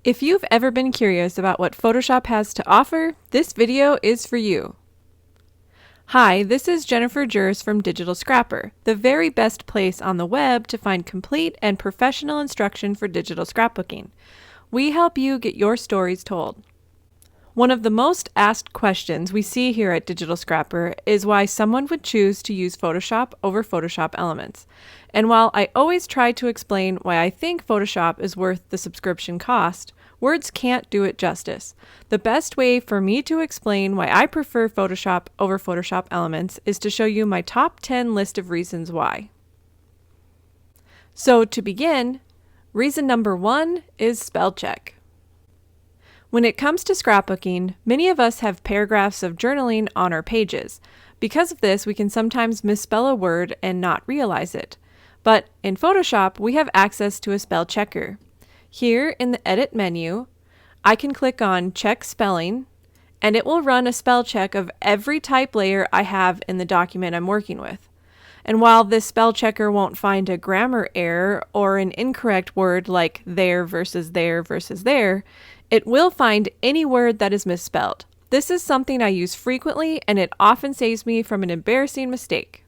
If you've ever been curious about what Photoshop has to offer, this video is for you. Hi, this is Jennifer Jers from Digital Scrapper, the very best place on the web to find complete and professional instruction for digital scrapbooking. We help you get your stories told. One of the most asked questions we see here at Digital Scrapper is why someone would choose to use Photoshop over Photoshop Elements. And while I always try to explain why I think Photoshop is worth the subscription cost, words can't do it justice. The best way for me to explain why I prefer Photoshop over Photoshop Elements is to show you my top 10 list of reasons why. So to begin, reason number 1 is spell check. When it comes to scrapbooking, many of us have paragraphs of journaling on our pages. Because of this, we can sometimes misspell a word and not realize it. But in Photoshop, we have access to a spell checker. Here in the Edit menu, I can click on Check Spelling, and it will run a spell check of every type layer I have in the document I'm working with. And while this spell checker won't find a grammar error or an incorrect word like there versus there, it will find any word that is misspelled. This is something I use frequently, and it often saves me from an embarrassing mistake.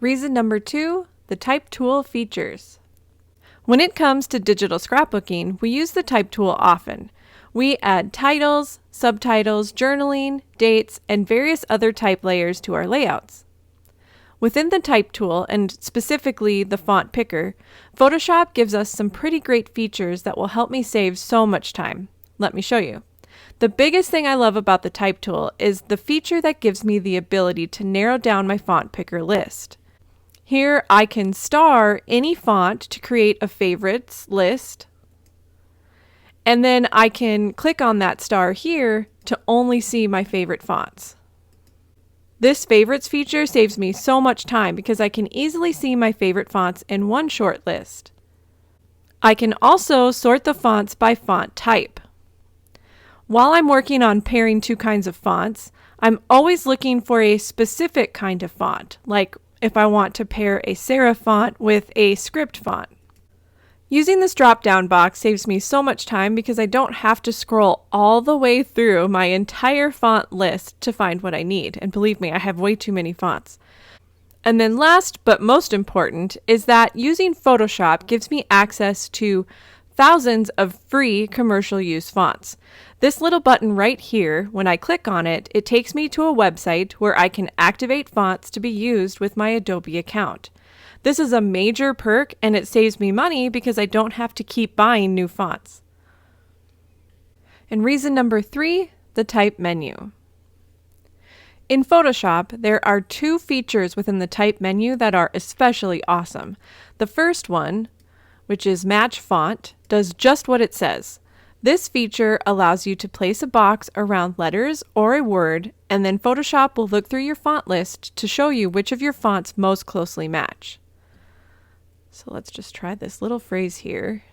Reason number 2, the Type tool features. When it comes to digital scrapbooking, we use the Type tool often. We add titles, subtitles, journaling, dates, and various other type layers to our layouts. Within the Type tool, and specifically the font picker, Photoshop gives us some pretty great features that will help me save so much time. Let me show you. The biggest thing I love about the Type tool is the feature that gives me the ability to narrow down my font picker list. Here I can star any font to create a favorites list, and then I can click on that star here to only see my favorite fonts. This favorites feature saves me so much time because I can easily see my favorite fonts in one short list. I can also sort the fonts by font type. While I'm working on pairing two kinds of fonts, I'm always looking for a specific kind of font, like if I want to pair a serif font with a script font. Using this drop-down box saves me so much time because I don't have to scroll all the way through my entire font list to find what I need. And believe me, I have way too many fonts. And then last but most important is that using Photoshop gives me access to thousands of free commercial use fonts. This little button right here, when I click on it, it takes me to a website where I can activate fonts to be used with my Adobe account. This is a major perk, and it saves me money because I don't have to keep buying new fonts. And reason number 3, the Type menu. In Photoshop, there are 2 features within the Type menu that are especially awesome. The first one, which is Match Font, does just what it says. This feature allows you to place a box around letters or a word, and then Photoshop will look through your font list to show you which of your fonts most closely match. So let's just try this little phrase here.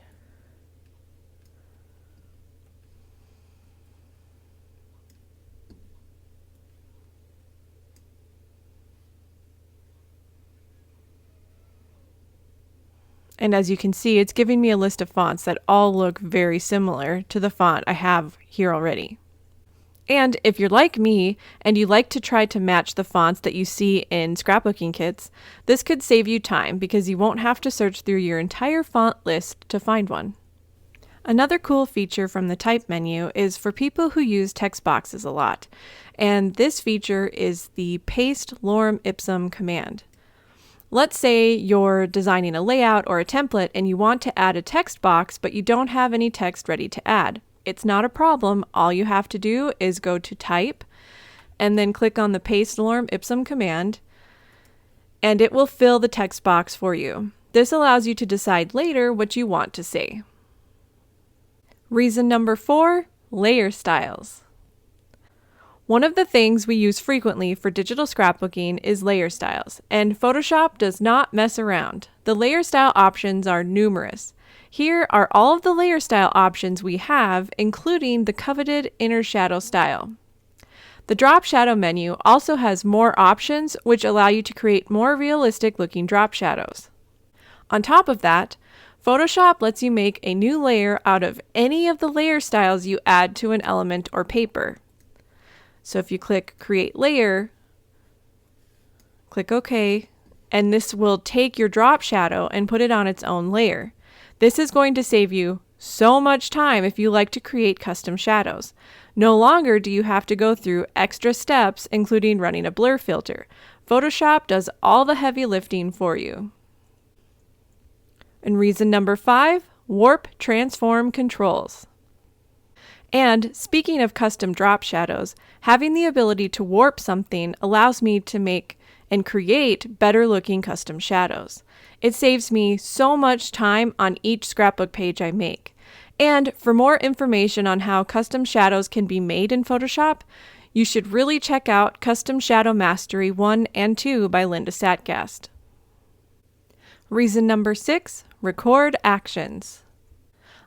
And as you can see, it's giving me a list of fonts that all look very similar to the font I have here already. And if you're like me and you like to try to match the fonts that you see in scrapbooking kits, this could save you time because you won't have to search through your entire font list to find one. Another cool feature from the Type menu is for people who use text boxes a lot, and this feature is the Paste Lorem Ipsum command. Let's say you're designing a layout or a template and you want to add a text box, but you don't have any text ready to add. It's not a problem. All you have to do is go to Type and then click on the Paste Lorem Ipsum command, and it will fill the text box for you. This allows you to decide later what you want to say. Reason number 4, layer styles. One of the things we use frequently for digital scrapbooking is layer styles, and Photoshop does not mess around. The layer style options are numerous. Here are all of the layer style options we have, including the coveted inner shadow style. The drop shadow menu also has more options which allow you to create more realistic looking drop shadows. On top of that, Photoshop lets you make a new layer out of any of the layer styles you add to an element or paper. So if you click Create Layer, click OK, and this will take your drop shadow and put it on its own layer. This is going to save you so much time if you like to create custom shadows. No longer do you have to go through extra steps, including running a blur filter. Photoshop does all the heavy lifting for you. And reason number 5, warp transform controls. And speaking of custom drop shadows, having the ability to warp something allows me to make and create better looking custom shadows. It saves me so much time on each scrapbook page I make. And for more information on how custom shadows can be made in Photoshop, you should really check out Custom Shadow Mastery 1 and 2 by Linda Satgast. Reason number 6, record actions.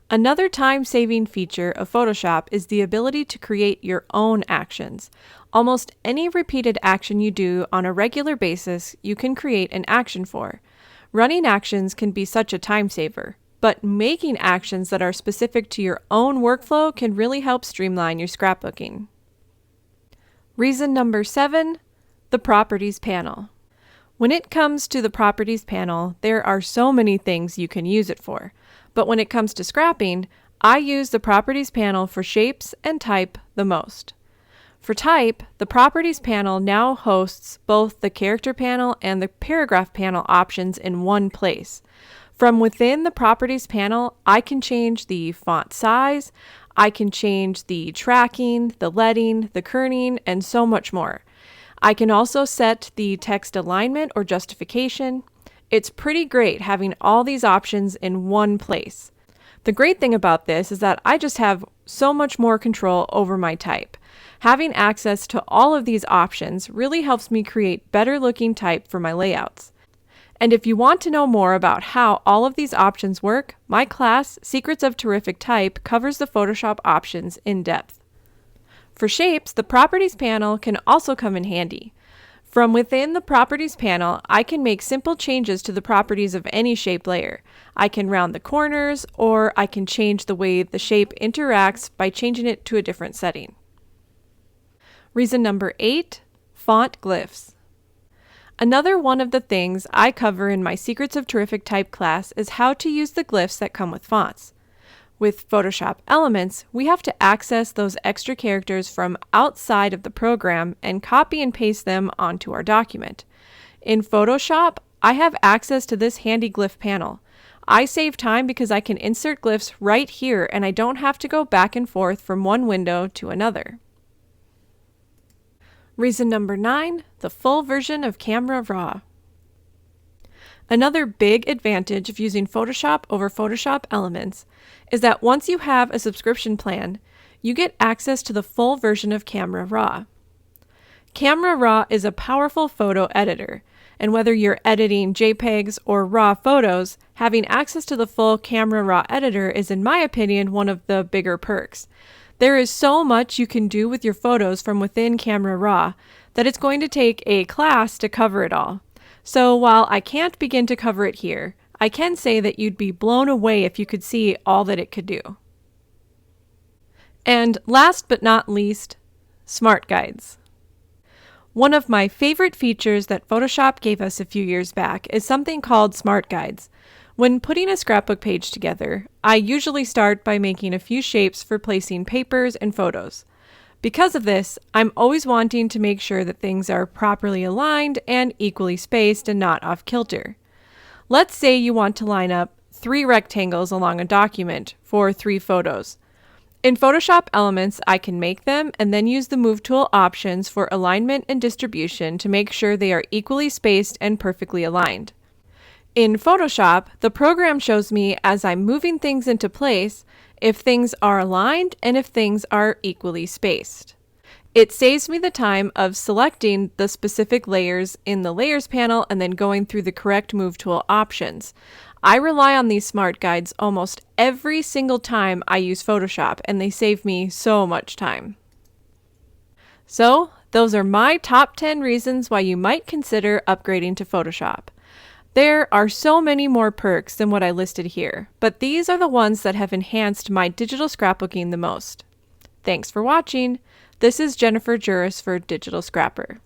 Another time-saving feature of Photoshop is the ability to create your own actions. Almost any repeated action you do on a regular basis, you can create an action for. Running actions can be such a time saver, but making actions that are specific to your own workflow can really help streamline your scrapbooking. Reason number 7, the Properties panel. When it comes to the Properties panel, there are so many things you can use it for. But when it comes to scrapping, I use the Properties panel for shapes and type the most. For type, the Properties panel now hosts both the Character panel and the Paragraph panel options in one place. From within the Properties panel, I can change the font size, I can change the tracking, the leading, the kerning, and so much more. I can also set the text alignment or justification. It's pretty great having all these options in one place. The great thing about this is that I just have so much more control over my type. Having access to all of these options really helps me create better looking type for my layouts. And if you want to know more about how all of these options work, my class, Secrets of Terrific Type, covers the Photoshop options in depth. For shapes, the Properties panel can also come in handy. From within the Properties panel, I can make simple changes to the properties of any shape layer. I can round the corners, or I can change the way the shape interacts by changing it to a different setting. Reason number 8, font glyphs. Another one of the things I cover in my Secrets of Terrific Type class is how to use the glyphs that come with fonts. With Photoshop Elements, we have to access those extra characters from outside of the program and copy and paste them onto our document. In Photoshop, I have access to this handy glyph panel. I save time because I can insert glyphs right here and I don't have to go back and forth from one window to another. Reason number 9, the full version of Camera Raw. Another big advantage of using Photoshop over Photoshop Elements is that once you have a subscription plan, you get access to the full version of Camera Raw. Camera Raw is a powerful photo editor, and whether you're editing JPEGs or RAW photos, having access to the full Camera Raw editor is, in my opinion, one of the bigger perks. There is so much you can do with your photos from within Camera Raw that it's going to take a class to cover it all. So while I can't begin to cover it here, I can say that you'd be blown away if you could see all that it could do. And last but not least, Smart Guides. One of my favorite features that Photoshop gave us a few years back is something called Smart Guides. When putting a scrapbook page together, I usually start by making a few shapes for placing papers and photos. Because of this, I'm always wanting to make sure that things are properly aligned and equally spaced and not off kilter. Let's say you want to line up 3 rectangles along a document for 3 photos. In Photoshop Elements, I can make them and then use the Move Tool options for alignment and distribution to make sure they are equally spaced and perfectly aligned. In Photoshop, the program shows me as I'm moving things into place if things are aligned and if things are equally spaced. It saves me the time of selecting the specific layers in the Layers panel and then going through the correct Move Tool options. I rely on these Smart Guides almost every single time I use Photoshop, and they save me so much time. So, those are my top 10 reasons why you might consider upgrading to Photoshop. There are so many more perks than what I listed here, but these are the ones that have enhanced my digital scrapbooking the most. Thanks for watching. This is Jennifer Juris for Digital Scrapper.